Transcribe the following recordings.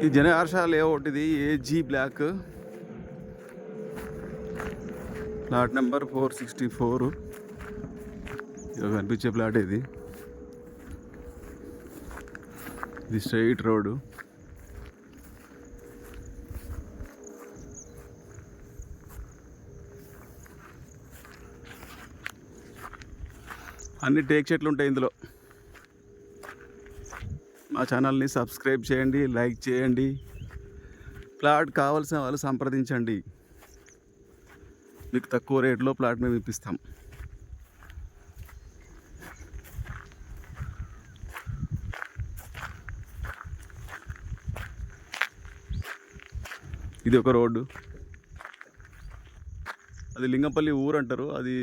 ఈ జనహర్ష లేఅవుట్, ఇది AG black, plot number 464. ఇది కనిపించే ప్లాట్. ఇది స్ట్రైట్ రోడ్డు. అన్ని టేక్ చెట్లు ఉంటాయి ఇందులో. మా ఛానల్ని సబ్స్క్రైబ్ చేయండి, లైక్ చేయండి. ప్లాట్ కావాల్సిన వాళ్ళు సంప్రదించండి. మీకు తక్కువ రేట్లో ప్లాట్ మేము ఇప్పిస్తాం. ఇది ఒక రోడ్డు. అది లింగంపల్లి ఊరు అంటారు. అది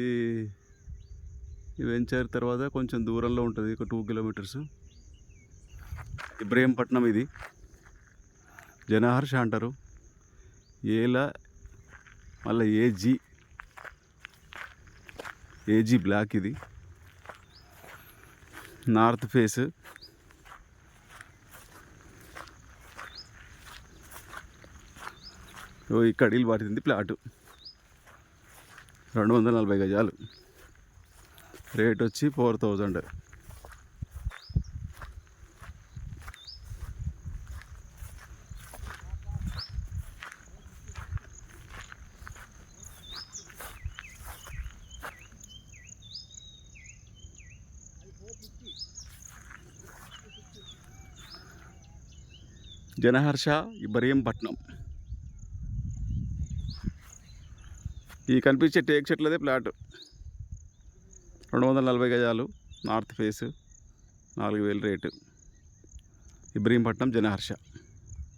వెంచర్ తర్వాత కొంచెం దూరంలో ఉంటుంది, ఒక 2 కిలోమీటర్స్. ఇబ్రహీంపట్నం. ఇది జనహర్ష అంటారు. ఏలా మళ్ళీ ఏజీ బ్లాక్. ఇది నార్త్ ఫేస్. ఇక్కడ ఇల్లు పడుతుంది. ప్లాటు 240 గజాలు. రేట్ వచ్చి 4000. జనహర్ష, ఇబ్రహీంపట్నం. ఈ కనిపించే టేక్ చెట్లదే ప్లాట్. 240 గజాలు, north face, 4000 rate. Ibrahimpatnam, Janaharsha.